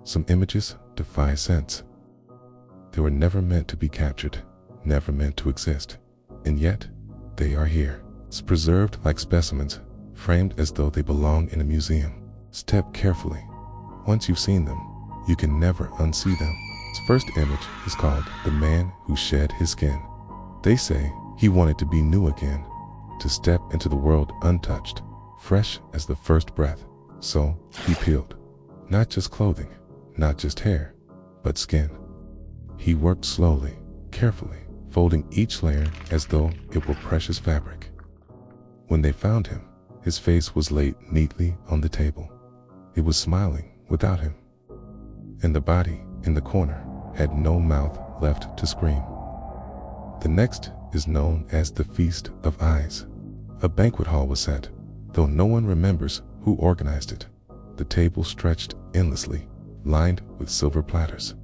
Some images defy sense. They were never meant to be captured, never meant to exist, and yet they are here. It's preserved like specimens, framed as though they belong in a museum. Step carefully. Once you've seen them, you can never unsee them. Its first image is called The Man Who Shed His Skin. They say he wanted to be new again, to step into the world untouched, fresh as the first breath. So he peeled, not just clothing, not just hair, but skin. He worked slowly, carefully, folding each layer as though it were precious fabric. When they found him, his face was laid neatly on the table. It was smiling without him. And the body in the corner had no mouth left to scream. The next is known as the Feast of Eyes. A banquet hall was set, though no one remembers who organized it. The table stretched endlessly, lined with silver platters.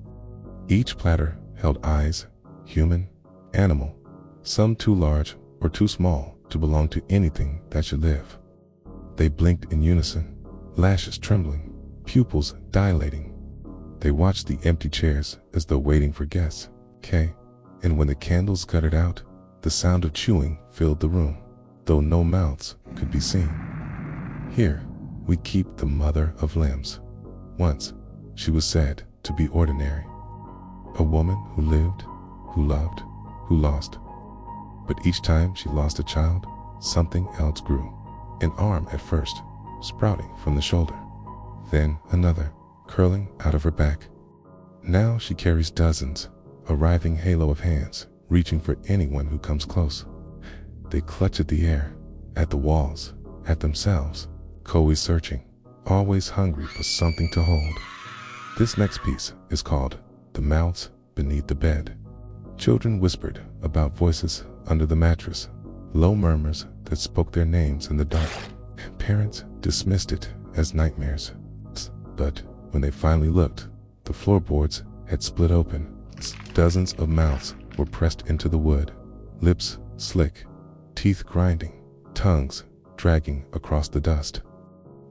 Each platter held eyes, human, animal, some too large or too small to belong to anything that should live. They blinked in unison, lashes trembling, pupils dilating. They watched the empty chairs as though waiting for guests. And when the candles guttered out, the sound of chewing filled the room, though no mouths could be seen. Here, we keep the mother of limbs. Once, she was said to be ordinary. A woman who lived, who loved, who lost. But each time she lost a child, something else grew. An arm at first, sprouting from the shoulder. Then another, curling out of her back. Now she carries dozens, a writhing halo of hands, reaching for anyone who comes close. They clutch at the air, at the walls, at themselves, always searching, always hungry for something to hold. This next piece is called The Mouths Beneath the Bed. Children whispered about voices under the mattress, low murmurs that spoke their names in the dark. Parents dismissed it as nightmares. But when they finally looked, the floorboards had split open. Dozens of mouths were pressed into the wood, lips slick, teeth grinding, tongues dragging across the dust.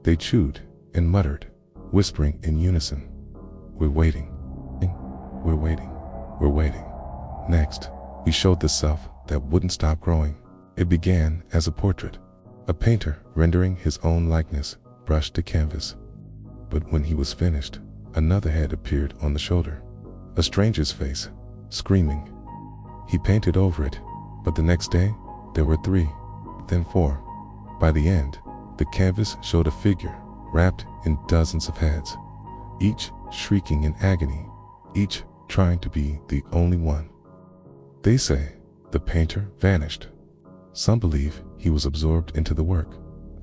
They chewed and muttered, whispering in unison, "We're waiting, we're waiting, we're waiting." Next, we showed the self that wouldn't stop growing. It began as a portrait, a painter rendering his own likeness, brushed to canvas. But when he was finished, another head appeared on the shoulder, a stranger's face, screaming. He painted over it, but the next day, there were 3, then 4. By the end, the canvas showed a figure wrapped in dozens of heads, each shrieking in agony, each trying to be the only one. They say the painter vanished. Some believe he was absorbed into the work,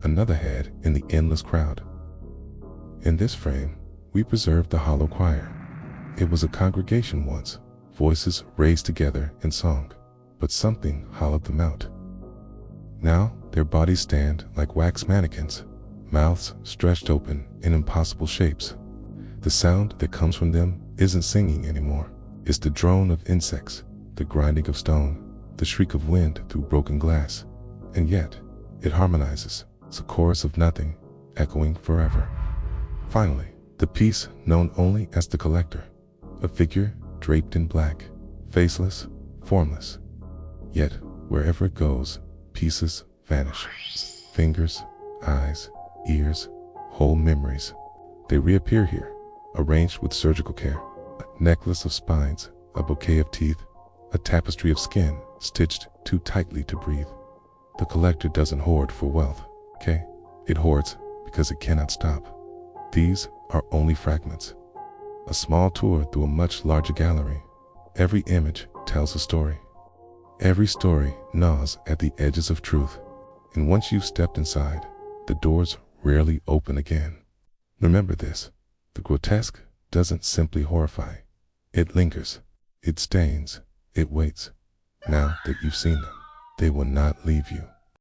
another head in the endless crowd. In this frame, we preserve the hollow choir. It was a congregation once, voices raised together in song, but something hollowed them out. Now their bodies stand like wax mannequins, mouths stretched open in impossible shapes. The sound that comes from them isn't singing anymore. It's the drone of insects, the grinding of stone, the shriek of wind through broken glass. And yet, it harmonizes. It's a chorus of nothing, echoing forever. Finally, the piece known only as the collector, a figure draped in black, faceless, formless. Yet, wherever it goes, pieces vanish. Fingers, eyes, ears, whole memories. They reappear here, arranged with surgical care. A necklace of spines, a bouquet of teeth, a tapestry of skin stitched too tightly to breathe. The collector doesn't hoard for wealth, It hoards because it cannot stop. These are only fragments. A small tour through a much larger gallery. Every image tells a story. Every story gnaws at the edges of truth. And once you've stepped inside, the doors rarely open again. Remember this, the grotesque doesn't simply horrify. It lingers, it stains, it waits. Now that you've seen them, they will not leave you.